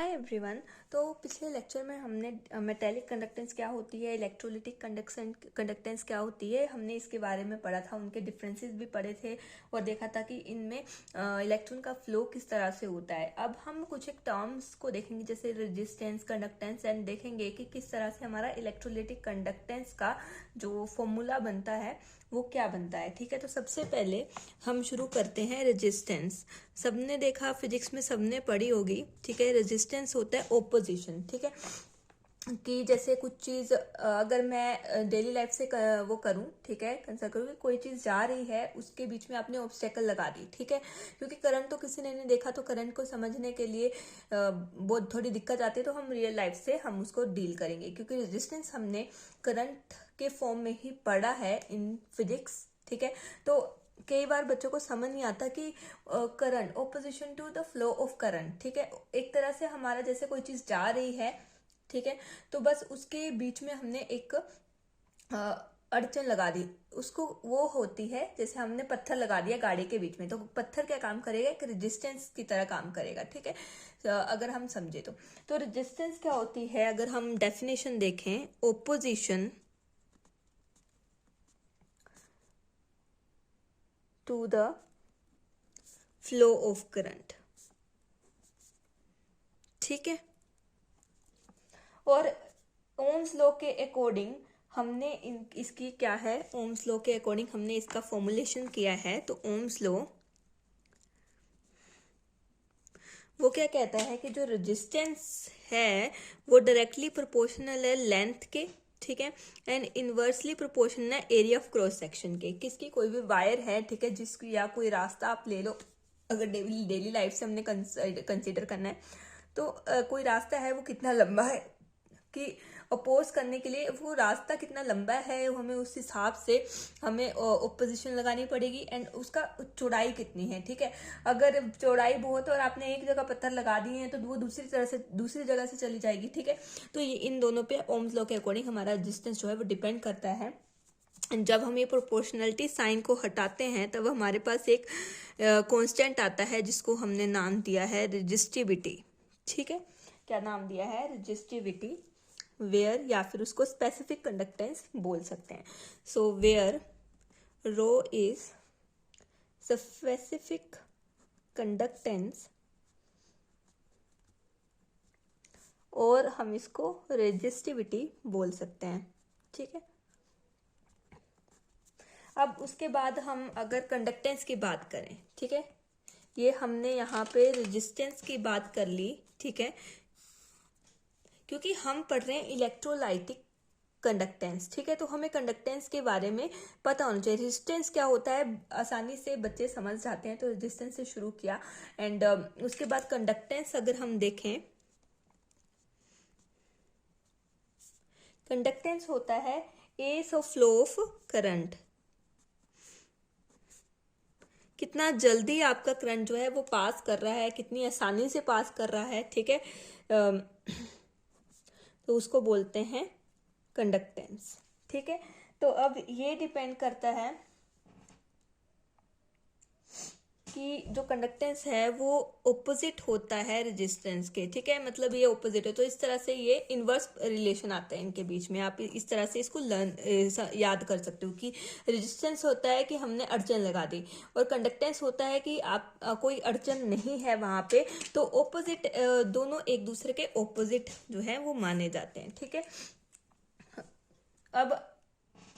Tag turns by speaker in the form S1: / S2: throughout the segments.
S1: Hi everyone. तो पिछले lecture में हमने मेटेलिक कंडक्टेंस क्या होती है, इलेक्ट्रोलिटिक कंडक्टेंस क्या होती है, हमने इसके बारे में पढ़ा था, उनके डिफरेंसेस भी पढ़े थे और देखा था कि इनमें इलेक्ट्रॉन का फ्लो किस तरह से होता है। अब हम कुछ एक टर्म्स को देखेंगे जैसे रेजिस्टेंस, कंडक्टेंस एंड देखेंगे कि किस तरह से हमारा इलेक्ट्रोलिटिक कंडक्टेंस का जो फॉर्मूला बनता है वो क्या बनता है। ठीक है, तो सबसे पहले हम शुरू करते हैं रेजिस्टेंस। सबने देखा, फिजिक्स में सबने पढ़ी होगी। ठीक है, रेजिस्टेंस होता है ओपोजिशन। ठीक है, कि जैसे कुछ चीज़ अगर मैं डेली लाइफ से वो करूं, ठीक है, कंसिडर करूं कि कोई चीज़ जा रही है, उसके बीच में आपने ऑब्स्टेकल लगा दी। ठीक है, क्योंकि करंट तो किसी ने नहीं देखा, तो करंट को समझने के लिए बहुत थोड़ी दिक्कत आती है, तो हम रियल लाइफ से हम उसको डील करेंगे, क्योंकि रेजिस्टेंस हमने करंट के फॉर्म में ही पढ़ा है इन फिजिक्स। ठीक है, तो कई बार बच्चों को समझ नहीं आता कि current opposition to the flow of current. ठीक है, एक तरह से हमारा जैसे कोई चीज़ जा रही है, ठीक है, तो बस उसके बीच में हमने एक अड़चन लगा दी, उसको वो होती है जैसे हमने पत्थर लगा दिया गाड़ी के बीच में, तो पत्थर क्या काम करेगा, एक रेजिस्टेंस की तरह काम करेगा। ठीक है, अगर हम समझे तो रेजिस्टेंस क्या होती है, अगर हम डेफिनेशन देखें, opposition to the flow of current. ठीक है, और ओम्स लॉ के अकॉर्डिंग हमने इसकी क्या है, ओम्स लॉ के अकॉर्डिंग हमने इसका फॉर्मुलेशन किया है। तो ओम्स लॉ वो क्या कहता है कि जो रेजिस्टेंस है वो डायरेक्टली प्रोपोर्शनल है लेंथ के, ठीक है, एंड इनवर्सली प्रोपोर्शनल है एरिया ऑफ क्रॉस सेक्शन के। किसकी, कोई भी वायर है, ठीक है, जिसकी या कोई रास्ता आप ले लो, अगर डेली लाइफ से हमने कंसीडर करना है, तो कोई रास्ता है, वो कितना लंबा है कि अपोज करने के लिए वो रास्ता कितना लंबा है, हमें उस हिसाब से हमें ओपोजिशन लगानी पड़ेगी, एंड उसका चौड़ाई कितनी है। ठीक है, अगर चौड़ाई बहुत है और आपने एक जगह पत्थर लगा दिए हैं तो वो दूसरी जगह से चली जाएगी। ठीक है, तो ये इन दोनों पे ओम्स लॉ के अकॉर्डिंग हमारा रेजिस्टेंस जो है वो डिपेंड करता है। जब हम ये प्रोपोर्शनलिटी साइन को हटाते हैं तब हमारे पास एक कांस्टेंट आता है जिसको हमने नाम दिया है रेजिस्टिविटी। ठीक है, क्या नाम दिया है, रेजिस्टिविटी, वेयर, या फिर उसको स्पेसिफिक कंडक्टेंस बोल सकते हैं। So where rho is specific conductance, और हम इसको रेजिस्टिविटी बोल सकते हैं। ठीक है, अब उसके बाद हम अगर कंडक्टेंस की बात करें, ठीक है, ये हमने यहाँ पे रेजिस्टेंस की बात कर ली। ठीक है, क्योंकि हम पढ़ रहे हैं इलेक्ट्रोलाइटिक कंडक्टेंस। ठीक है, तो हमें कंडक्टेंस के बारे में पता होना चाहिए। रेजिस्टेंस क्या होता है आसानी से बच्चे समझ जाते हैं, तो रेजिस्टेंस से शुरू किया, एंड उसके बाद कंडक्टेंस अगर हम देखें, कंडक्टेंस होता है S of flow of current, कितना जल्दी आपका करंट जो है वो पास कर रहा है, कितनी आसानी से पास कर रहा है। ठीक है, तो उसको बोलते हैं कंडक्टेंस। ठीक है, तो अब ये डिपेंड करता है कि जो कंडक्टेंस है वो ऑपोजिट होता है रेजिस्टेंस के। ठीक है, मतलब ये ऑपोजिट है, तो इस तरह से ये इनवर्स रिलेशन आता है इनके बीच में। आप इस तरह से इसको याद कर सकते हो कि रेजिस्टेंस होता है कि हमने अड़चन लगा दी, और कंडक्टेंस होता है कि आप कोई अड़चन नहीं है वहां पे, तो ऑपोजिट, दोनों एक दूसरे के ऑपोजिट जो है वो माने जाते हैं। ठीक है, अब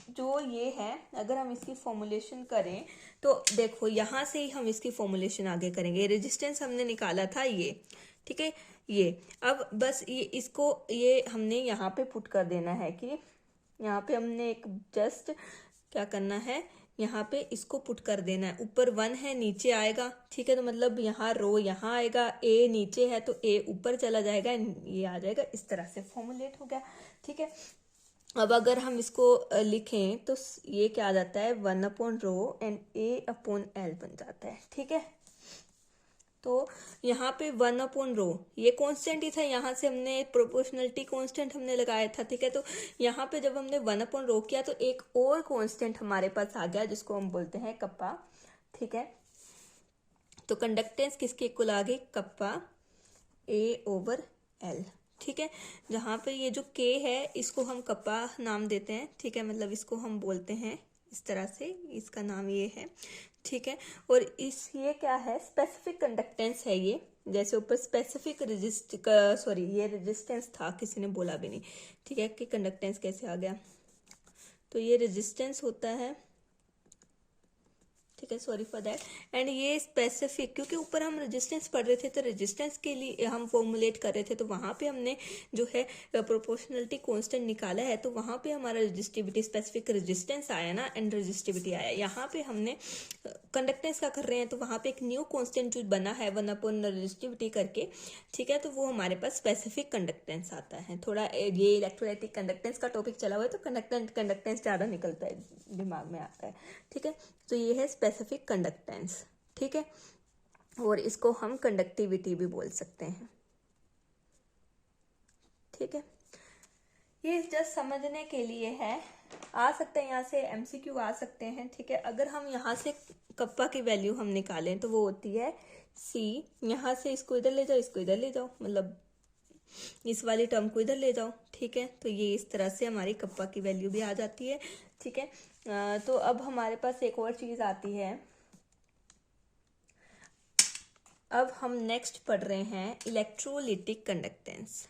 S1: जो ये है, अगर हम इसकी फॉर्मुलेशन करें तो देखो यहाँ से ही हम इसकी फॉर्मुलेशन आगे करेंगे। रेजिस्टेंस हमने निकाला था ये, ठीक है, ये अब बस ये इसको ये हमने यहाँ पे पुट कर देना है कि यहाँ पे हमने एक जस्ट क्या करना है, यहाँ पे इसको पुट कर देना है। ऊपर 1 है, नीचे आएगा। ठीक है, तो मतलब यहाँ रो यहाँ आएगा, ए नीचे है तो ए ऊपर चला जाएगा, ये आ जाएगा, इस तरह से फॉर्मुलेट हो गया। ठीक है, अब अगर हम इसको लिखें तो ये क्या आ जाता है, 1/रो एंड A/L बन जाता है। ठीक है, तो यहाँ पे 1/रो ये कांस्टेंट ही था, यहाँ से हमने प्रोपोर्शनलिटी कांस्टेंट हमने लगाया था। ठीक है, तो यहाँ पे जब हमने 1/रो किया तो एक और कांस्टेंट हमारे पास आ गया जिसको हम बोलते हैं कप्पा। ठीक है, तो कंडक्टेंस किसके इक्वल आ गई, कप्पा A/L। ठीक है, जहाँ पे ये जो K है इसको हम कप्पा नाम देते हैं। ठीक है, मतलब इसको हम बोलते हैं इस तरह से, इसका नाम ये है। ठीक है, और ये क्या है, स्पेसिफिक कंडक्टेंस है ये। जैसे ऊपर स्पेसिफिक ये रेजिस्टेंस था, किसी ने बोला भी नहीं। ठीक है, कि कंडक्टेंस कैसे आ गया, तो ये रेजिस्टेंस होता है। ठीक है, सॉरी फॉर दैट। एंड ये स्पेसिफिक, क्योंकि ऊपर हम रेजिस्टेंस पढ़ रहे थे तो रेजिस्टेंस के लिए हम फॉर्मुलेट कर रहे थे, तो वहाँ पे हमने जो है प्रोपोर्शनलिटी कांस्टेंट निकाला है, तो वहाँ पे हमारा रेजिस्टिविटी स्पेसिफिक रेजिस्टेंस आया ना, एंड रेजिस्टिविटी आया। यहाँ पे हमने कंडक्टेंस का कर रहे हैं, तो वहाँ पे एक न्यू कांस्टेंट जो बना है 1/, रेजिस्टिविटी करके। ठीक है, तो वो हमारे पास स्पेसिफिक कंडक्टेंस आता है। थोड़ा ये इलेक्ट्रोलाइटिक कंडक्टेंस का टॉपिक चला हुआ है, तो कंडक्टेंस ज़्यादा निकलता है, दिमाग में आता है। ठीक है, तो ये है स्पेसिफिक कंडक्टेंस। ठीक है, और इसको हम कंडक्टिविटी भी बोल सकते हैं। ठीक है, ये जस्ट समझने के लिए है। आ सकते हैं यहाँ से MCQ आ सकते हैं। ठीक है, अगर हम यहाँ से कप्पा की वैल्यू हम निकालें तो वो होती है C। यहाँ से इसको इधर ले जाओ, इसको इधर ले जाओ, मतलब इस वाली टर्म को इधर ले जाओ। ठीक है, तो ये इस तरह से हमारी कप्पा की वैल्यू भी आ जाती है। ठीक है, तो अब हमारे पास एक और चीज आती है। अब हम नेक्स्ट पढ़ रहे हैं इलेक्ट्रोलिटिक कंडक्टेंस।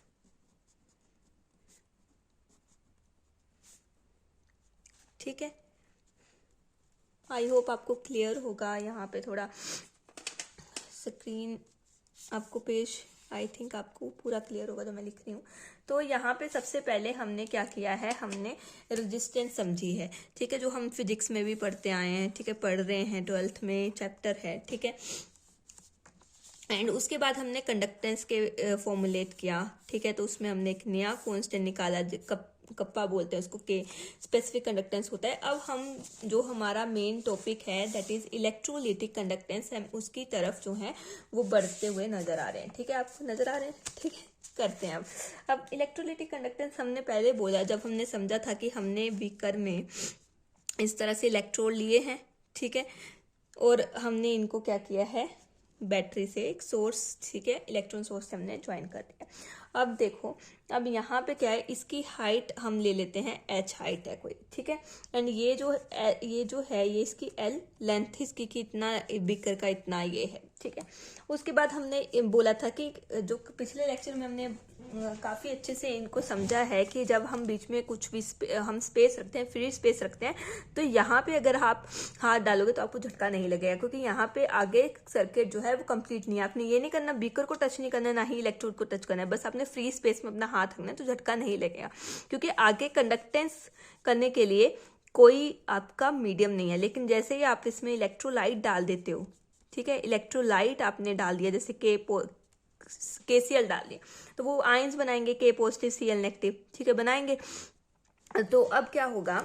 S1: ठीक है, आई होप आपको क्लियर होगा। यहाँ पे थोड़ा स्क्रीन आपको पेज, आई थिंक आपको पूरा क्लियर होगा जो मैं लिख रही हूँ। तो यहाँ पे सबसे पहले हमने क्या किया है, हमने रेजिस्टेंस समझी है। ठीक है, जो हम फिजिक्स में भी पढ़ते आए हैं। ठीक है, पढ़ रहे हैं, 12th में चैप्टर है। ठीक है, एंड उसके बाद हमने कंडक्टेंस के फॉर्मुलेट किया। ठीक है, तो उसमें हमने एक नया कांस्टेंट निकाला, कप्पा बोलते हैं उसको, के स्पेसिफिक कंडक्टेंस होता है। अब हम जो हमारा मेन टॉपिक है दैट इज इलेक्ट्रोलिटिक कंडक्टेंस, हम उसकी तरफ जो है वो बढ़ते हुए नजर आ रहे हैं। ठीक है, आपको नजर आ रहे हैं। ठीक है, करते हैं अब इलेक्ट्रोलिटिक कंडक्टेंस हमने पहले बोला, जब हमने समझा था कि हमने बीकर में इस तरह से इलेक्ट्रोड लिए हैं। ठीक है, और हमने इनको क्या किया है, बैटरी से एक सोर्स, ठीक है, इलेक्ट्रॉन सोर्स से हमने ज्वाइन कर दिया। अब देखो, अब यहाँ पे क्या है, इसकी हाइट हम ले लेते हैं, h हाइट है कोई। ठीक है, एंड ये जो है ये इसकी L लेंथ, इसकी कि इतना बीकर का इतना ये है। ठीक है, उसके बाद हमने बोला था कि जो पिछले लेक्चर में हमने काफ़ी अच्छे से इनको समझा है कि जब हम बीच में कुछ भी हम स्पेस रखते हैं, फ्री स्पेस रखते हैं, तो यहाँ पे अगर आप हाथ डालोगे तो आपको झटका नहीं लगेगा, क्योंकि यहाँ पे आगे सर्किट जो है वो कंप्लीट नहीं है। आपने ये नहीं करना, बीकर को टच नहीं करना, ना ही इलेक्ट्रोड को टच करना है, बस आपने फ्री स्पेस में अपना हाथ रखना है, तो झटका नहीं लगेगा। क्योंकि आगे कंडक्टेंस करने के लिए कोई आपका मीडियम नहीं है। लेकिन जैसे ही आप इसमें इलेक्ट्रोलाइट डाल देते हो, ठीक है, इलेक्ट्रोलाइट आपने डाल दिया, जैसे KCl डाल दिया, तो वो आयंस बनाएंगे, K पॉजिटिव Cl नेगेटिव। ठीक है, बनाएंगे। तो अब क्या होगा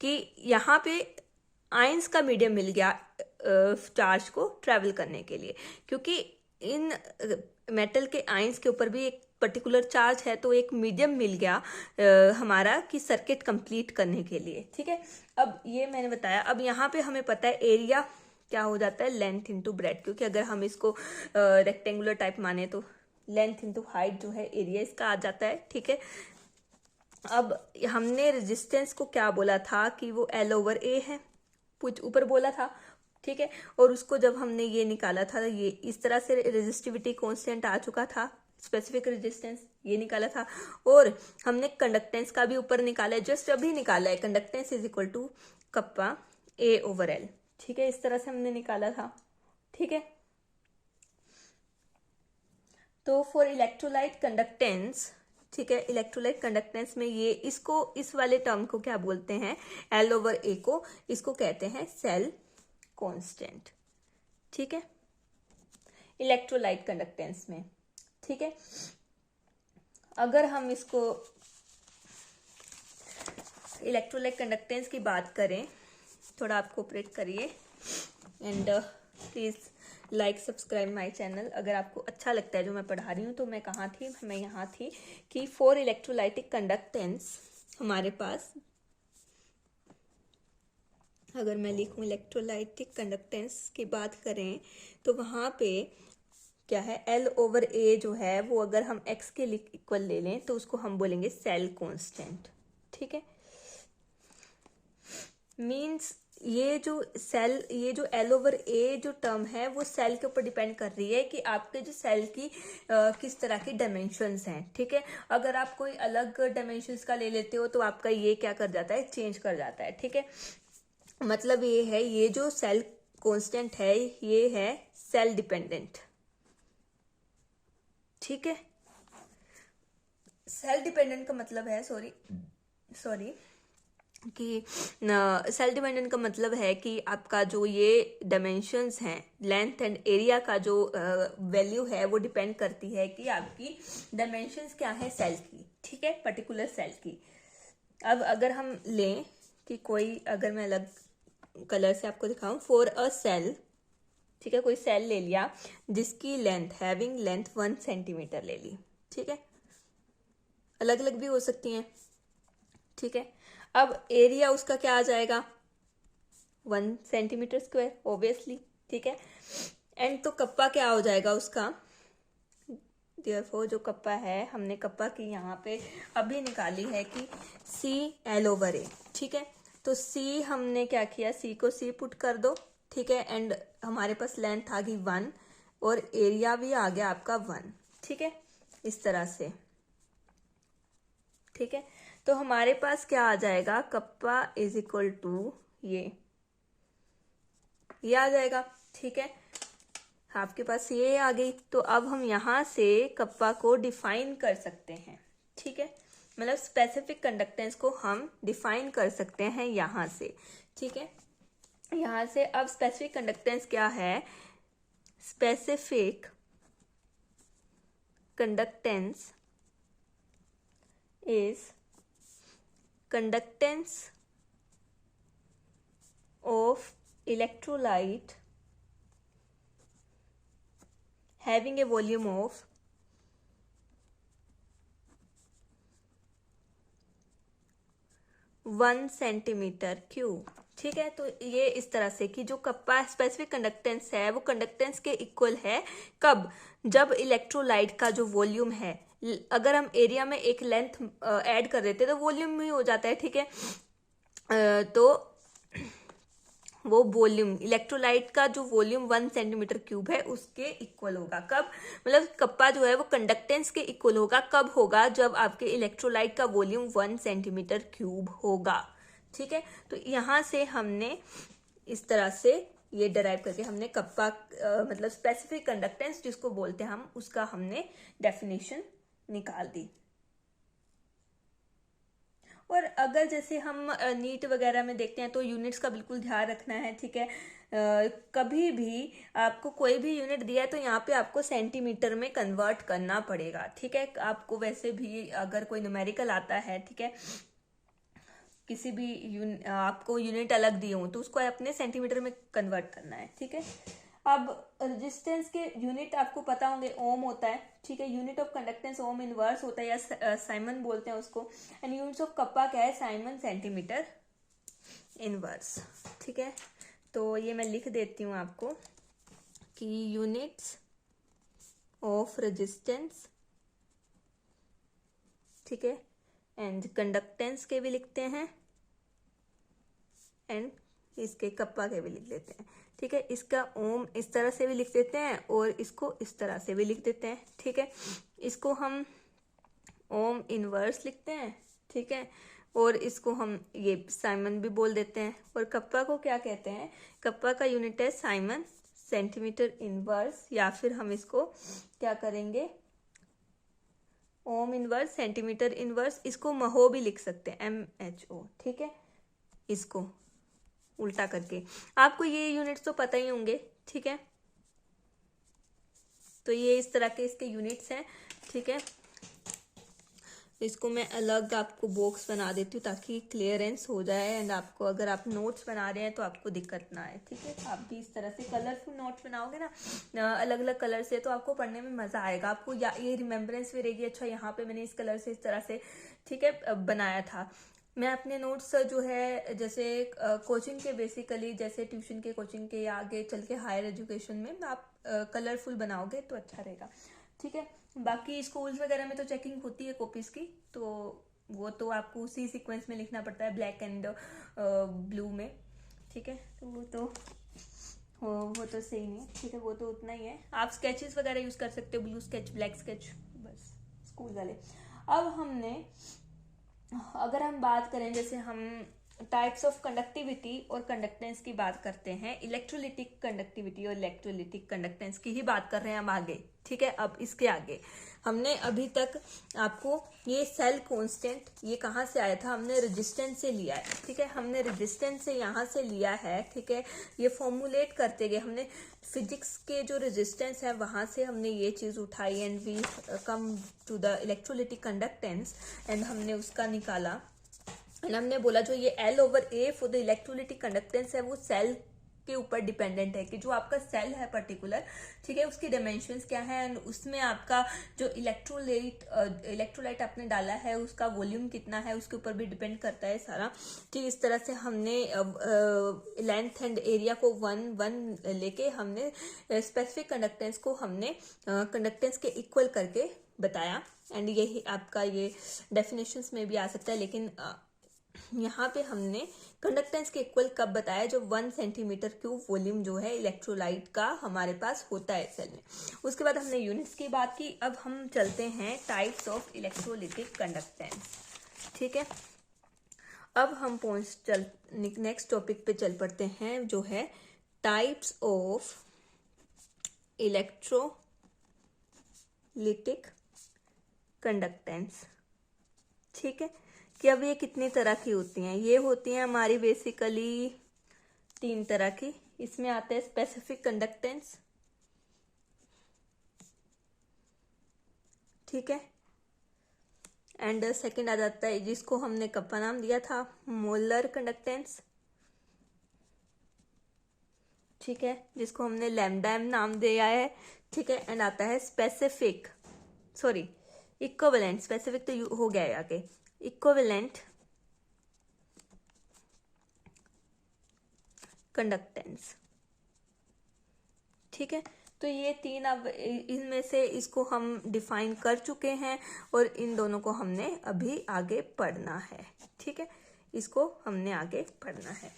S1: कि यहाँ पे आयंस का मीडियम मिल गया चार्ज को ट्रैवल करने के लिए, क्योंकि इन मेटल के आयंस के ऊपर भी एक पर्टिकुलर चार्ज है, तो एक मीडियम मिल गया हमारा कि सर्किट कंप्लीट करने के लिए। ठीक है, अब ये मैंने बताया। अब यहाँ पे हमें पता है एरिया क्या हो जाता है, लेंथ इंटू ब्रेड, क्योंकि अगर हम इसको रेक्टेंगुलर टाइप माने तो लेंथ इंटू हाइट जो है एरिया इसका आ जाता है। ठीक है, अब हमने रेजिस्टेंस को क्या बोला था कि वो L/A है, कुछ ऊपर बोला था। ठीक है, और उसको जब हमने ये निकाला था, ये इस तरह से रेजिस्टिविटी कांस्टेंट आ चुका था, स्पेसिफिक रेजिस्टेंस ये निकाला था। और हमने कंडक्टेंस का भी ऊपर निकाला है, जस्ट अभी निकाला है, conductance is equal to kappa A/L। ठीक है, इस तरह से हमने निकाला था। ठीक है, तो फॉर इलेक्ट्रोलाइट कंडक्टेंस, ठीक है, इलेक्ट्रोलाइट कंडक्टेंस में ये इसको, इस वाले टर्म को क्या बोलते हैं, L/A को, इसको कहते हैं सेल कांस्टेंट। ठीक है, इलेक्ट्रोलाइट कंडक्टेंस में। ठीक है, अगर हम इसको इलेक्ट्रोलाइट कंडक्टेंस की बात करें, थोड़ा आप कोऑपरेट करिए and please like subscribe my channel. अगर आपको अच्छा लगता है जो मैं पढ़ा रही हूँ, तो मैं कहाँ थी, मैं यहाँ थी कि फॉर इलेक्ट्रोलाइटिक कंडक्टेंस हमारे पास, अगर मैं लिखूँ इलेक्ट्रोलाइटिक कंडक्टेंस की बात करें, तो वहाँ पे क्या है, L/A जो है वो अगर हम x के इक्वल ले लें तो उसको हम बोलेंगे सेल कांस्टेंट। ठीक है, मीन्स ये जो L/A जो टर्म है वो सेल के ऊपर डिपेंड कर रही है कि आपके जो सेल की किस तरह की डायमेंशंस हैं। ठीक है, अगर आप कोई अलग डायमेंशंस का ले लेते हो तो आपका ये क्या कर जाता है, चेंज कर जाता है। ठीक है, मतलब ये है, ये जो सेल कांस्टेंट है ये है सेल डिपेंडेंट। ठीक है, सेल डिपेंडेंट का मतलब है सॉरी कि सेल डिपेंडेंट का मतलब है कि आपका जो ये डायमेंशंस हैं, लेंथ एंड एरिया का जो वैल्यू है वो डिपेंड करती है कि आपकी डायमेंशंस क्या है सेल की। ठीक है, पर्टिकुलर सेल की। अब अगर हम लें कि कोई, अगर मैं अलग कलर से आपको दिखाऊं, फॉर अ सेल, ठीक है, कोई सेल ले लिया जिसकी लेंथ हैविंग लेंथ 1 सेंटीमीटर ले ली। ठीक है, अलग अलग भी हो सकती हैं। ठीक है, अब एरिया उसका क्या आ जाएगा, 1 सेंटीमीटर स्क्वायर ऑब्वियसली। ठीक है, एंड तो कप्पा क्या हो जाएगा उसका, देयरफॉर जो कप्पा है, हमने कप्पा की यहाँ पे अभी निकाली है कि CL/A। ठीक है, तो C हमने क्या किया, C को C पुट कर दो। ठीक है, एंड हमारे पास लेंथ आ गई 1 और एरिया भी आ गया आपका 1। ठीक है, इस तरह से। ठीक है, तो हमारे पास क्या आ जाएगा, कप्पा इज इक्वल टू ये आ जाएगा। ठीक है, आपके पास ये आ गई, तो अब हम यहाँ से कप्पा को डिफाइन कर सकते हैं। ठीक है, मतलब स्पेसिफिक कंडक्टेंस को हम डिफाइन कर सकते हैं यहाँ से। ठीक है, यहाँ से अब स्पेसिफिक कंडक्टेंस क्या है, specific conductance is conductance of electrolyte having a volume of 1 centimetre cube. ठीक है, तो ये इस तरह से कि जो कप्पा स्पेसिफिक कंडक्टेंस है वो कंडक्टेंस के इक्वल है कब, जब इलेक्ट्रोलाइट का जो वॉल्यूम है, अगर हम एरिया में एक लेंथ ऐड कर देते तो वॉल्यूम ही हो जाता है। ठीक है, तो वो वॉल्यूम, इलेक्ट्रोलाइट का जो वॉल्यूम 1 सेंटीमीटर क्यूब है उसके इक्वल होगा कब, मतलब कप्पा जो है वो कंडक्टेंस के इक्वल होगा कब होगा, जब आपके इलेक्ट्रोलाइट का वॉल्यूम 1 सेंटीमीटर क्यूब होगा। ठीक है, तो यहाँ से हमने इस तरह से ये डराइव करके हमने कप्पा मतलब स्पेसिफिक कंडक्टेंस जिसको बोलते हैं हम, उसका हमने डेफिनेशन निकाल दी। और अगर जैसे हम नीट वगैरह में देखते हैं तो यूनिट्स का बिल्कुल ध्यान रखना है। ठीक है, कभी भी आपको कोई भी यूनिट दिया है तो यहाँ पे आपको सेंटीमीटर में कन्वर्ट करना पड़ेगा। ठीक है, आपको वैसे भी अगर कोई न्यूमेरिकल आता है, ठीक है, किसी भी आपको यूनिट अलग दिए हो तो उसको अपने सेंटीमीटर में कन्वर्ट करना है। ठीक है, अब रेजिस्टेंस के यूनिट आपको पता होंगे, ओम होता है। ठीक है, unit of conductance ohm inverse होता है या साइमन बोलते हैं उसको, एंड यूनिट्स ऑफ कप्पा क्या है, साइमन सेंटीमीटर इनवर्स। ठीक है, तो ये मैं लिख देती हूँ आपको कि यूनिट्स ऑफ रेजिस्टेंस, ठीक है, एंड कंडक्टेंस के भी लिखते हैं एंड इसके कप्पा के भी लिख देते हैं। ठीक है, इसका ओम इस तरह से भी लिख देते हैं और इसको इस तरह से भी लिख देते हैं। ठीक है, इसको हम ओम इनवर्स लिखते हैं। ठीक है, और इसको हम ये साइमन भी बोल देते हैं। और कप्पा को क्या कहते हैं, कप्पा का यूनिट है साइमन सेंटीमीटर इनवर्स, या फिर हम इसको क्या करेंगे, ओम इनवर्स सेंटीमीटर इनवर्स, इसको महो भी लिख सकते हैं, MHO। ठीक है, इसको उल्टा करके, आपको ये यूनिट्स तो पता ही होंगे। ठीक है, तो ये इस तरह के इसके यूनिट्स हैं। ठीक है, इसको मैं अलग आपको बॉक्स बना देती हूँ ताकि क्लियरेंस हो जाए, एंड आपको अगर आप नोट्स बना रहे हैं तो आपको दिक्कत ना आए। ठीक है, आप भी इस तरह से कलरफुल नोट्स बनाओगे ना अलग अलग कलर से, तो आपको पढ़ने में मजा आएगा, आपको ये रिमेम्बरेंस भी रहेगी, अच्छा यहाँ पे मैंने इस कलर से इस तरह से, ठीक है, बनाया था। मैं अपने नोट्स जो है जैसे कोचिंग के बेसिकली, जैसे ट्यूशन के, कोचिंग के, या आगे चल के हायर एजुकेशन में आप कलरफुल बनाओगे तो अच्छा रहेगा, ठीक है। बाकी स्कूल्स वगैरह में तो चेकिंग होती है कॉपीज की, तो वो तो आपको उसी सीक्वेंस में लिखना पड़ता है, ब्लैक एंड ब्लू में, ठीक है। तो वो तो सही नहीं है, ठीक है, वो तो उतना ही है। आप स्केचेस वगैरह यूज कर सकते हो, ब्लू स्केच, ब्लैक स्केच, बस स्कूल वाले। अब हमने, अगर हम बात करें, जैसे हम टाइप्स ऑफ कंडक्टिविटी और कंडक्टेंस की बात करते हैं, इलेक्ट्रोलिटिक कंडक्टिविटी और इलेक्ट्रोलिटिक कंडक्टेंस की ही बात कर रहे हैं हम आगे, ठीक है। अब इसके आगे हमने अभी तक आपको ये सेल कांस्टेंट ये कहाँ से आया था, हमने रेजिस्टेंस से लिया है, ठीक है। हमने रेजिस्टेंस से यहाँ से लिया है, ठीक है। ये फॉर्मुलेट करते गए हमने फिजिक्स के जो रेजिस्टेंस है वहां से हमने ये चीज उठाई, and we come to the electrolytic conductance, and हमने उसका निकाला, एंड हमने बोला जो ये L/A for the electrolytic conductance है वो सेल के ऊपर डिपेंडेंट है, कि जो आपका सेल है पर्टिकुलर, ठीक है, उसकी डायमेंशंस क्या है, एंड उसमें आपका जो इलेक्ट्रोलाइट आपने डाला है उसका वॉल्यूम कितना है, उसके ऊपर भी डिपेंड करता है सारा, ठीक। इस तरह से हमने लेंथ एंड एरिया को 1 लेके हमने स्पेसिफिक कंडक्टेंस को हमने कंडक्टेंस के इक्वल करके बताया, एंड यही आपका ये डेफिनेशंस में भी आ सकता है, लेकिन यहाँ पे हमने कंडक्टेंस के इक्वल कब बताया, जो 1 सेंटीमीटर क्यूब वॉल्यूम जो है इलेक्ट्रोलाइट का हमारे पास होता है सेल में। उसके बाद हमने यूनिट्स की बात की। अब हम चलते हैं टाइप्स ऑफ इलेक्ट्रोलिटिक कंडक्टेंस, ठीक है। अब हम नेक्स्ट टॉपिक पे चल पड़ते हैं, जो है टाइप्स ऑफ इलेक्ट्रोलिटिक कंडक्टेंस, ठीक है। कि अब ये कितनी तरह की होती हैं, ये होती हैं हमारी बेसिकली 3 तरह की। इसमें आता है स्पेसिफिक कंडक्टेंस, ठीक है, एंड सेकंड आ जाता है जिसको हमने कब का नाम दिया था, मोलर कंडक्टेंस, ठीक है, जिसको हमने लैम्डा एम नाम दिया है, ठीक है। एंड आता है इक्विवेलेंट, स्पेसिफिक तो हो गया है आगे, इक्विवेलेंट कंडक्टेंस, ठीक है। तो ये 3 अब इनमें से इसको हम डिफाइन कर चुके हैं, और इन दोनों को हमने अभी आगे पढ़ना है, ठीक है, इसको हमने आगे पढ़ना है।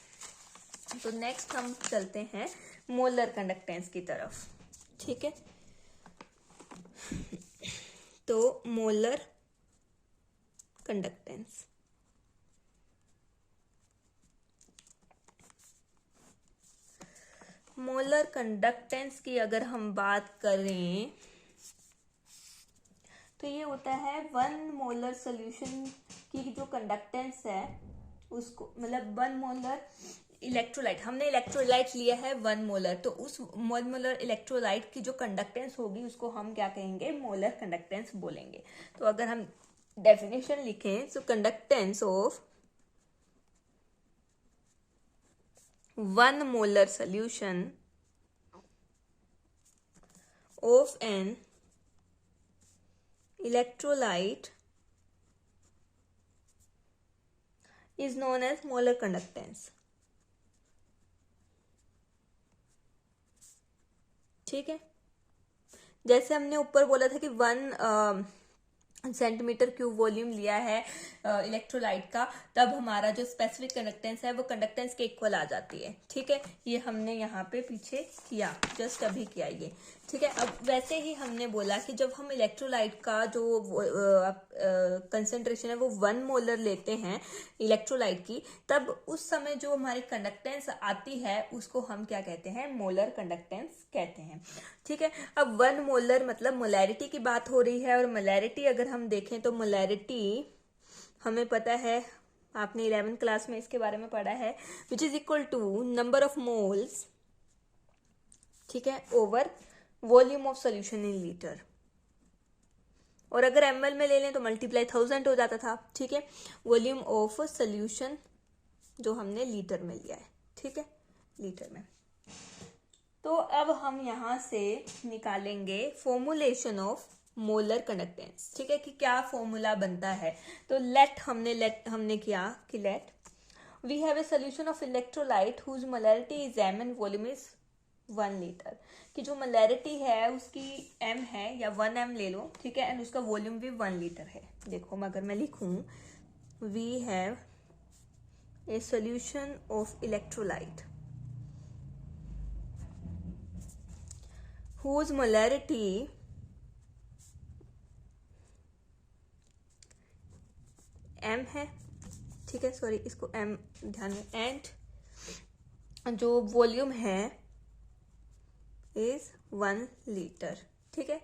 S1: तो नेक्स्ट हम चलते हैं मोलर कंडक्टेंस की तरफ, ठीक है। तो मोलर कंडक्टेंस, मोलर कंडक्टेंस की अगर हम बात करें तो ये होता है 1 मोलर सोल्यूशन की जो कंडक्टेंस है उसको, मतलब 1 मोलर इलेक्ट्रोलाइट, हमने इलेक्ट्रोलाइट लिया है 1 मोलर, तो उस 1 मोलर इलेक्ट्रोलाइट की जो कंडक्टेंस होगी उसको हम क्या कहेंगे, मोलर कंडक्टेंस बोलेंगे। तो अगर हम डेफिनेशन लिखें, सो conductance of 1 molar solution of an electrolyte is known as molar conductance, ठीक है। जैसे हमने ऊपर बोला था कि 1 सेंटीमीटर क्यूब वॉल्यूम लिया है इलेक्ट्रोलाइट का, तब हमारा जो स्पेसिफिक कंडक्टेंस है वो कंडक्टेंस के इक्वल आ जाती है, ठीक है। ये हमने यहाँ पे पीछे किया, जस्ट अभी किया ये, ठीक है। अब वैसे ही हमने बोला कि जब हम इलेक्ट्रोलाइट का जो कंसेंट्रेशन है वो 1 मोलर लेते हैं इलेक्ट्रोलाइट की, तब उस समय जो हमारी कंडक्टेंस आती है उसको हम क्या कहते हैं, मोलर कंडक्टेंस कहते हैं, ठीक है। अब 1 मोलर मतलब मोलैरिटी की बात हो रही है, और मोलैरिटी अगर हम देखें तो मोलैरिटी हमें पता है, आपने 11th क्लास में इसके बारे में पढ़ा है, which is equal to number of moles, ठीक है, over volume of solution in litre, और अगर ml में ले लें तो मल्टीप्लाई 1000 हो जाता था, ठीक है। वॉल्यूम ऑफ सोल्यूशन जो हमने लीटर में लिया है, ठीक है, लीटर में। तो अब हम यहाँ से निकालेंगे फॉर्मूलेशन ऑफ मोलर कंडक्टेंस, ठीक है, कि क्या फॉर्मूला बनता है। तो लेट हमने किया कि let we have a solution of electrolyte whose molarity is m and volume is 1 litre की जो मोलैरिटी है उसकी m है या 1 m ले लो, ठीक है, एंड उसका वॉल्यूम भी 1 लीटर है। देखो अगर मैं लिखूं we have a solution of electrolyte whose molarity m है, ठीक है, सॉरी इसको m ध्यान में, एंड जो वॉल्यूम है इज 1 लीटर, ठीक है।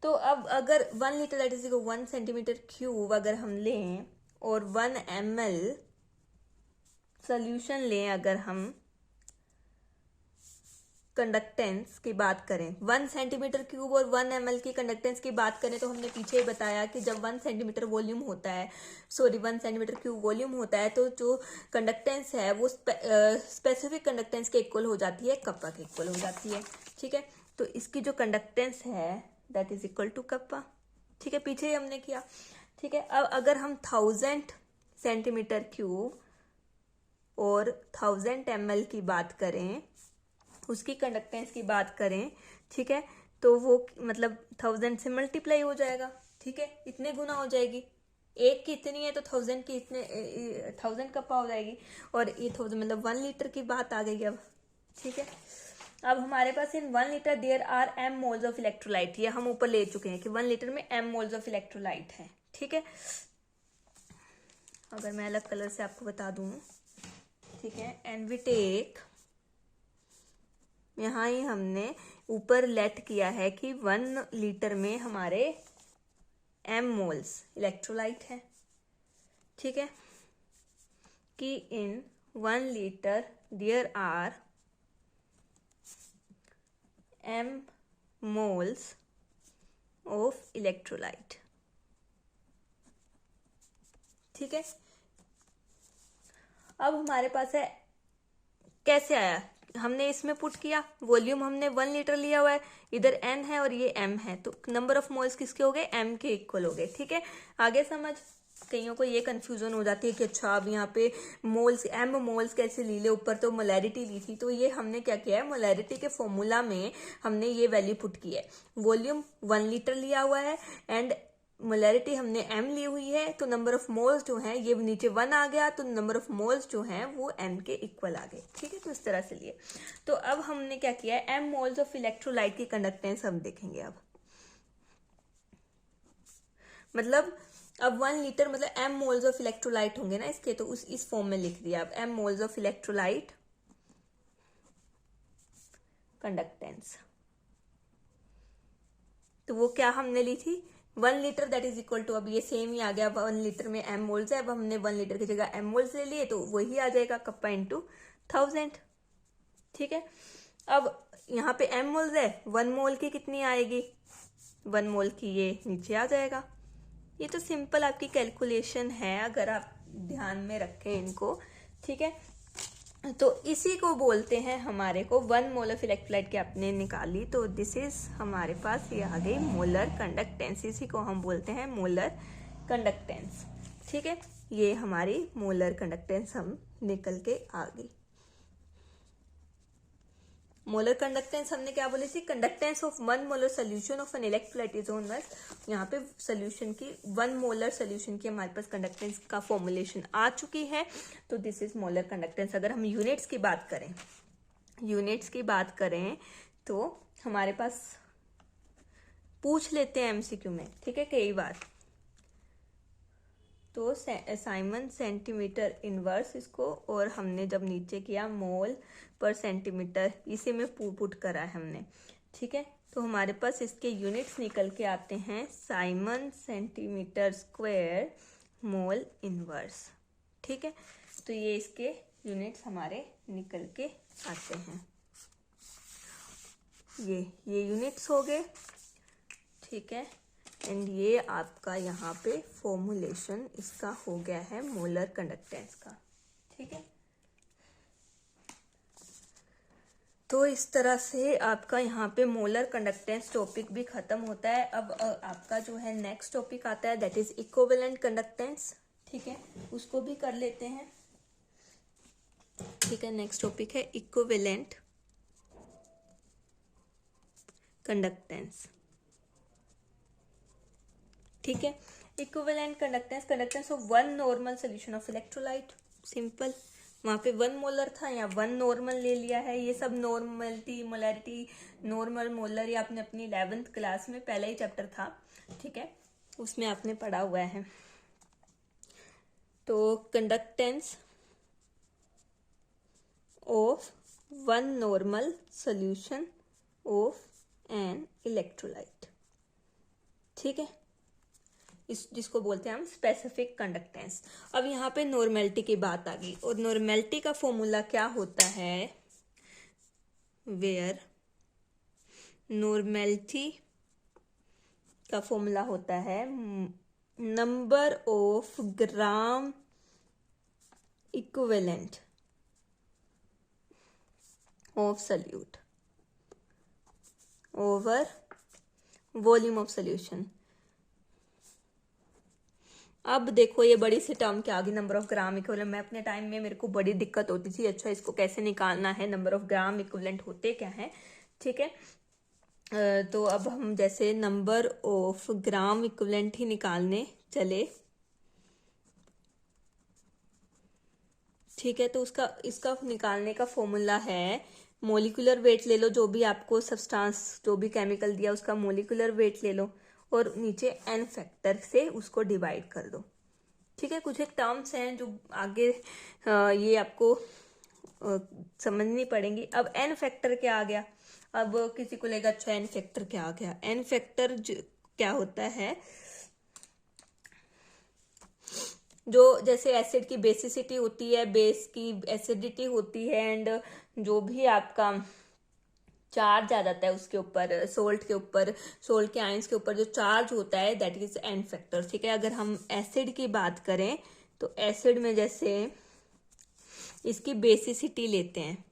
S1: तो अब अगर 1 litre that is 1 centimetre cube अगर हम लें और 1 ml सोल्यूशन लें, अगर हम कंडक्टेंस की बात करें, 1 सेंटीमीटर क्यूब और 1 ml की कंडक्टेंस की बात करें तो हमने पीछे ही बताया कि जब 1 सेंटीमीटर वॉल्यूम होता है, सॉरी 1 सेंटीमीटर क्यूब वॉल्यूम होता है, तो जो कंडक्टेंस है वो स्पेसिफिक कंडक्टेंस के इक्वल हो जाती है, कप्पा के इक्वल हो जाती है, ठीक है। तो इसकी जो कंडक्टेंस है that is equal to kappa, ठीक है, पीछे ही हमने किया, ठीक है। अब अगर हम 1000 सेंटीमीटर क्यूब और 1000 ml की बात करें, उसकी कंडक्टेंस की बात करें, ठीक है, तो वो मतलब 1000 से मल्टीप्लाई हो जाएगा, ठीक है, इतने गुना हो जाएगी, एक की इतनी है तो 1000 की इतने 1000 कप्पा हो जाएगी, और ये 1000 मतलब 1 लीटर की बात आ गई अब, ठीक है। अब हमारे पास in 1 litre there are m moles of electrolyte, ये हम ऊपर ले चुके हैं कि 1 लीटर में m मोल्स ऑफ इलेक्ट्रोलाइट है, ठीक है। अगर मैं अलग कलर से आपको बता दूं, ठीक है, एंड वी टेक, यहाँ ही हमने ऊपर लेट किया है कि 1 लीटर में हमारे m मोल्स इलेक्ट्रोलाइट है, ठीक है, कि in 1 litre there are m moles of electrolyte, ठीक है। अब हमारे पास है, कैसे आया, हमने इसमें पुट किया, वॉल्यूम हमने 1 लीटर लिया हुआ है, इधर n है और ये m है, तो नंबर ऑफ मोल्स किसके हो गए, m के इक्वल हो गए, ठीक है। आगे समझ, कईयों को ये कंफ्यूजन हो जाती है कि अच्छा अब यहाँ पे मोल्स m मोल्स कैसे ली ले, ऊपर तो मोलैरिटी ली थी, तो ये हमने क्या किया है, मोलैरिटी के फॉर्मूला में हमने ये वैल्यू पुट की है, वॉल्यूम 1 लीटर लिया हुआ है एंड मोलैरिटी हमने m ली हुई है, तो नंबर ऑफ मोल्स जो हैं ये नीचे 1 आ गया, तो नंबर ऑफ मोल्स जो हैं वो m के इक्वल आ गए, ठीक है। तो इस तरह से लिए, तो अब हमने क्या किया है, m मोल्स ऑफ इलेक्ट्रोलाइट की कंडक्टेंस हम देखेंगे। अब मतलब अब 1 लीटर मतलब m मोल्स ऑफ इलेक्ट्रोलाइट होंगे ना इसके, तो इस फॉर्म में लिख दिया। अब m moles of electrolyte conductance, तो वो क्या हमने ली थी, 1 litre that is equal to, अब ये सेम ही आ गया, 1 लीटर में m मोल्स है, अब हमने 1 लीटर की जगह m मोल्स ले लिए, तो वही आ जाएगा कप्पा इंटू 1000, ठीक है। अब यहाँ पे m मोल्स है, 1 मोल की कितनी आएगी, 1 मोल की ये नीचे आ जाएगा। ये तो सिंपल आपकी कैलकुलेशन है अगर आप ध्यान में रखें इनको, ठीक है। तो इसी को बोलते हैं, हमारे को 1 मोल ऑफ इलेक्ट्रोलाइट की आपने निकाली, तो दिस इज हमारे पास ये आ गई मोलर कंडक्टेंस, इसी को हम बोलते हैं मोलर कंडक्टेंस, ठीक है। ये हमारी मोलर कंडक्टेंस हम निकल के आ गई। मोलर कंडक्टेंस हमने क्या बोली थी, conductance of 1 molar solution of an electrolyte is known as, यहाँ पे सोल्यूशन की 1 मोलर सोल्यूशन की हमारे पास कंडक्टेंस का फॉर्मुलेशन आ चुकी है, तो दिस इज मोलर कंडक्टेंस। अगर हम यूनिट्स की बात करें, यूनिट्स की बात करें तो हमारे पास पूछ लेते हैं एमसीक्यू में, ठीक है, कई बार, तो साइमन सेंटीमीटर इनवर्स इसको, और हमने जब नीचे किया मोल पर सेंटीमीटर, इसी में पुट करा है हमने, ठीक है। तो हमारे पास इसके यूनिट्स निकल के आते हैं Simon centimetre square mole inverse, ठीक है। तो ये इसके यूनिट्स हमारे निकल के आते हैं, ये यूनिट्स हो गए, ठीक है। एंड ये आपका यहाँ पे फॉर्मूलेशन इसका हो गया है मोलर कंडक्टेंस का, ठीक है। तो इस तरह से आपका यहाँ पे मोलर कंडक्टेंस टॉपिक भी खत्म होता है। अब आपका जो है नेक्स्ट टॉपिक आता है दैट इज इक्विवेलेंट कंडक्टेंस, ठीक है, उसको भी कर लेते हैं, ठीक है। नेक्स्ट टॉपिक है इक्विवेलेंट कंडक्टेंस, ठीक है। Equivalent conductance of one normal solution of electrolyte, simple. वहाँ पे 1 मोलर था, यहाँ 1 नॉर्मल ले लिया है। ये सब नॉर्मलिटी, मोलैरिटी, नॉर्मल, मोलर, ये आपने अपनी 11th क्लास में पहला ही चैप्टर था, ठीक है, उसमें आपने पढ़ा हुआ है। तो conductance of 1 normal solution of an electrolyte, ठीक है, इस जिसको बोलते हैं हम स्पेसिफिक कंडक्टेंस। अब यहाँ पे नॉर्मेलिटी की बात आ गई, और नॉर्मेलिटी का फॉर्मूला क्या होता है, वेयर नॉर्मेलिटी का फॉर्मूला होता है number of gram equivalent of solute over volume of solution. अब देखो ये बड़ी सी टर्म क्या आ गई, नंबर ऑफ ग्राम इक्विवेलेंट। मैं अपने टाइम में मेरे को बड़ी दिक्कत होती थी, अच्छा इसको कैसे निकालना है, नंबर ऑफ ग्राम इक्विवेलेंट होते क्या है, ठीक है। तो अब हम जैसे नंबर ऑफ ग्राम इक्विवेलेंट ही निकालने चले, ठीक है। तो इसका निकालने का फॉर्मूला है मोलिकुलर वेट ले लो, जो भी आपको सब्सटेंस, जो भी केमिकल दिया उसका मोलिकुलर वेट ले लो, और नीचे n फैक्टर से उसको डिवाइड कर दो, ठीक है। कुछ एक टर्म्स हैं जो आगे ये आपको समझनी पड़ेंगी। अब n फैक्टर क्या आ गया, अब किसी को लेगा अच्छा n फैक्टर क्या आ गया। n फैक्टर क्या होता है, जो जैसे एसिड की बेसिसिटी होती है, बेस की एसिडिटी होती है, एंड जो भी आपका चार्ज आ जाता है उसके ऊपर, सोल्ट के ऊपर, सोल्ट के आयंस के ऊपर जो चार्ज होता है, दैट इज n फैक्टर, ठीक है। अगर हम एसिड की बात करें तो एसिड में जैसे इसकी बेसिसिटी लेते हैं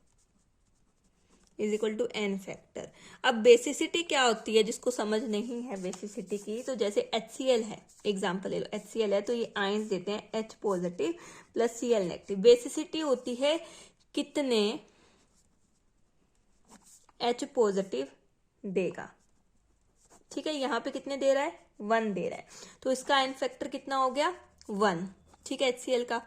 S1: is equal to n factor. अब बेसिसिटी क्या होती है, जिसको समझ नहीं है बेसिसिटी की, तो जैसे HCl है, एग्जाम्पल ले लो, HCl है तो ये आयंस देते हैं H positive plus Cl negative. Basicity होती है कितने H पॉजिटिव देगा, ठीक है। यहाँ पे कितने दे रहा है, 1 दे रहा है, तो इसका n फैक्टर कितना हो गया, 1, ठीक है, HCl का।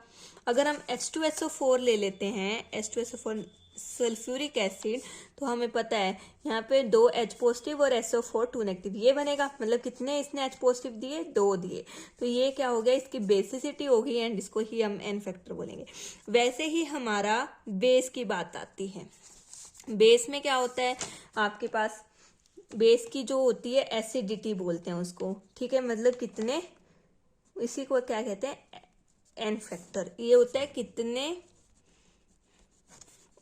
S1: अगर हम H2SO4 ले लेते हैं, H2SO4 सल्फ्यूरिक एसिड, तो हमें पता है यहाँ पे 2 H पॉजिटिव और SO4 2 नेगेटिव, ये बनेगा, मतलब कितने इसने H पॉजिटिव दिए, 2 दिए, तो ये क्या हो गया, इसकी बेसिसिटी होगी, एंड इसको ही हम n फैक्टर बोलेंगे। वैसे ही हमारा बेस की बात आती है। बेस में क्या होता है आपके पास, बेस की जो होती है एसिडिटी बोलते हैं उसको, ठीक है, मतलब कितने, इसी को क्या कहते हैं, एन फैक्टर। ये होता है कितने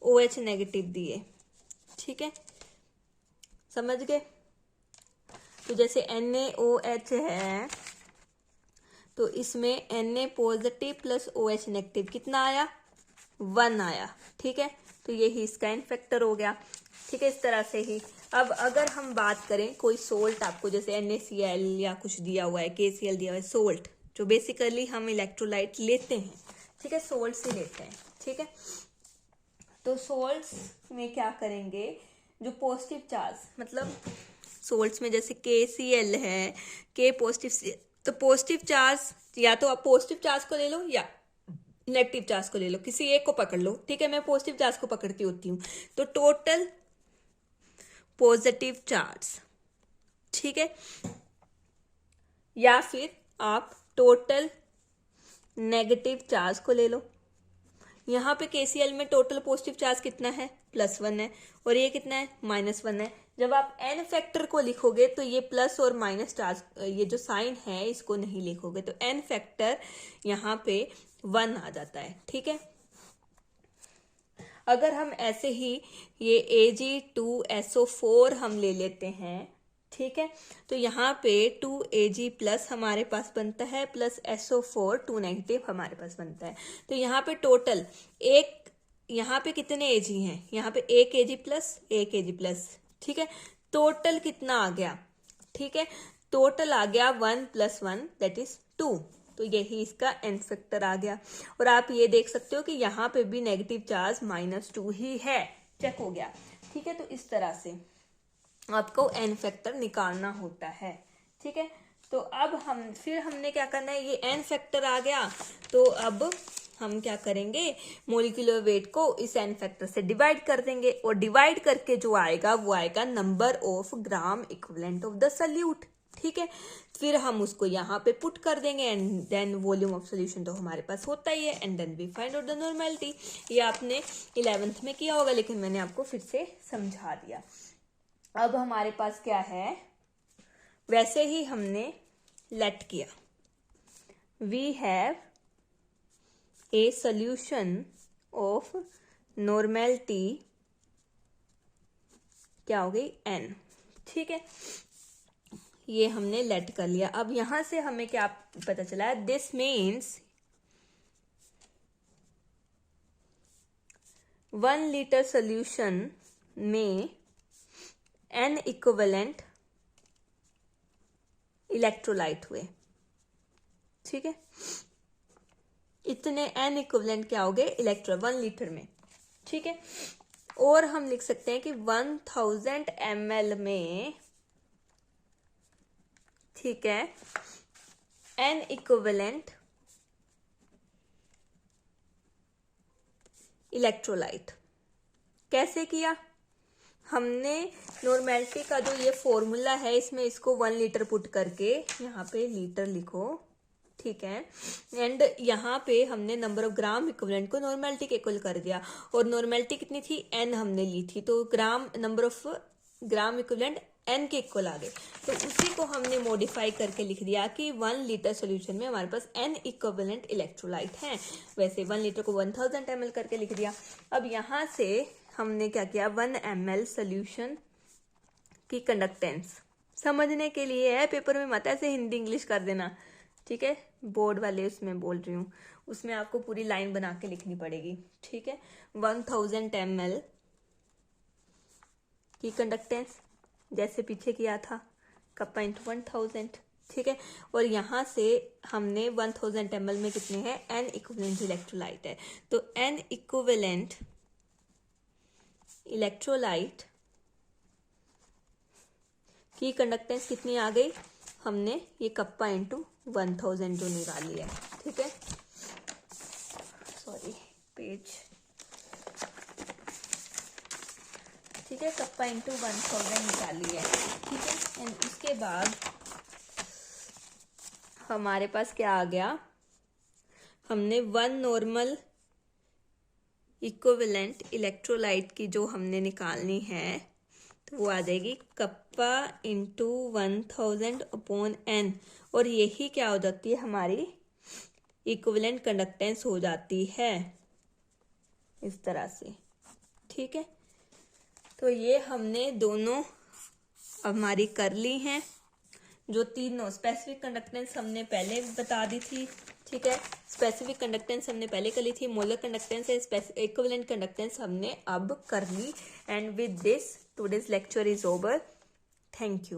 S1: OH नेगेटिव दिए, ठीक है, समझ गए। तो जैसे NaOH है तो इसमें Na positive plus OH negative कितना आया, 1 आया, ठीक है, तो यही इसका n फैक्टर हो गया, ठीक है। इस तरह से ही अब अगर हम बात करें कोई सोल्ट आपको जैसे NaCl या कुछ दिया हुआ है, KCl दिया हुआ है, सोल्ट जो बेसिकली हम इलेक्ट्रोलाइट लेते हैं, ठीक है, सोल्ट से लेते हैं, ठीक है। तो सोल्ट्स में क्या करेंगे, जो पॉजिटिव चार्ज, मतलब सोल्ट्स में जैसे KCl है, K पॉजिटिव, तो पॉजिटिव चार्ज या तो आप पॉजिटिव चार्ज को ले लो या नेगेटिव चार्ज को ले लो, किसी एक को पकड़ लो, ठीक है। मैं पॉजिटिव चार्ज को पकड़ती होती हूँ, तो टोटल पॉजिटिव चार्ज, ठीक है, या फिर आप टोटल नेगेटिव चार्ज को ले लो। यहाँ पे KCl में टोटल पॉजिटिव चार्ज कितना है, +1 है, और ये कितना है, -1 है। जब आप n फैक्टर को लिखोगे तो ये प्लस और माइनस चार्ज, ये जो साइन है इसको नहीं लिखोगे, तो n फैक्टर यहाँ पे 1 आ जाता है, ठीक है। अगर हम ऐसे ही ये Ag2SO4 हम ले लेते हैं, ठीक है, तो यहाँ पे 2Ag प्लस हमारे पास बनता है, प्लस SO4 2 नेगेटिव हमारे पास बनता है। तो यहाँ पे टोटल एक, यहाँ पे कितने Ag हैं, यहाँ पे 1 Ag प्लस, ठीक है, टोटल कितना आ गया, ठीक है, टोटल आ गया 1 + 1 दैट इज 2, तो यही इसका n फैक्टर आ गया। और आप ये देख सकते हो कि यहाँ पे भी नेगेटिव चार्ज -2 ही है, चेक हो गया, ठीक है। तो इस तरह से आपको n फैक्टर निकालना होता है। ठीक है, तो अब हमने क्या करना है, ये n फैक्टर आ गया तो अब हम क्या करेंगे, मोलिकुलर वेट को इस n फैक्टर से डिवाइड कर देंगे और डिवाइड करके जो आएगा वो आएगा number of gram equivalent of the solute. ठीक है, फिर हम उसको यहाँ पे पुट कर देंगे and then volume of solution तो हमारे पास होता ही है and then we find out the normality. ये आपने 11th में किया होगा लेकिन मैंने आपको फिर से समझा दिया। अब हमारे पास क्या है, वैसे ही हमने लेट किया, we have a solution of normality क्या हो गई n। ठीक है, ये हमने लेट कर लिया। अब यहां से हमें क्या पता चला, दिस मीन्स 1 लीटर सॉल्यूशन में n इक्विवेलेंट इलेक्ट्रोलाइट हुए। ठीक है, इतने n इक्विवेलेंट क्या हो गए इलेक्ट्रो 1 लीटर में। ठीक है, और हम लिख सकते हैं कि 1000 ml में, ठीक है, n इक्विवेलेंट इलेक्ट्रोलाइट। कैसे किया हमने, नॉर्मेलिटी का जो ये फॉर्मूला है इसमें इसको 1 लीटर पुट करके यहाँ पे लीटर लिखो। ठीक है, एंड यहाँ पे हमने नंबर ऑफ ग्राम इक्विवेलेंट को नॉर्मेलिटी के इक्वल कर दिया और नॉर्मेलिटी कितनी थी, n हमने ली थी, तो gram number of gram equivalent n के इक्वल आ गए। तो उसी को हमने मॉडिफाई करके लिख दिया कि 1 लीटर सॉल्यूशन में हमारे पास n इक्विवेलेंट इलेक्ट्रोलाइट हैं। वैसे 1 लीटर को 1000 ml करके लिख दिया। अब यहाँ से हमने क्या किया, 1 ml सॉल्यूशन की कंडक्टेंस समझने के लिए है, पेपर में मत ऐसे हिंदी इंग्लिश कर देना। ठीक है, बोर्ड वाले उसमें बोल रही हूँ, उसमें आपको पूरी लाइन बना के लिखनी पड़ेगी। ठीक है, 1000 ml की कंडक्टेंस जैसे पीछे किया था, कप्पा इंटू 1000। ठीक है, और यहाँ से हमने 1000 ml में कितने हैं, n इक्विवेलेंट इलेक्ट्रोलाइट है, तो n इक्विवेलेंट इलेक्ट्रोलाइट की कंडक्टेंस कितनी आ गई, हमने ये कप्पा इंटू 1000 जो निकाली है। ठीक है, सॉरी पेज, ठीक है, कप्पा इंटू 1000 निकाली है। ठीक है, एंड उसके बाद हमारे पास क्या आ गया, हमने 1 नॉर्मल इक्विवेलेंट इलेक्ट्रोलाइट की जो हमने निकालनी है तो वो आ जाएगी कप्पा इंटू 1000 अपॉन n, और यही क्या हो जाती है, हमारी इक्विवेलेंट कंडक्टेंस हो जाती है इस तरह से। ठीक है, तो ये हमने दोनों हमारी कर ली हैं, जो तीनों स्पेसिफिक कंडक्टेंस हमने पहले बता दी थी। ठीक है, स्पेसिफिक कंडक्टेंस हमने पहले कर ली थी, मोलर कंडक्टेंस है, इक्विवेलेंट कंडक्टेंस हमने अब कर ली। And with this today's lecture is over. Thank you.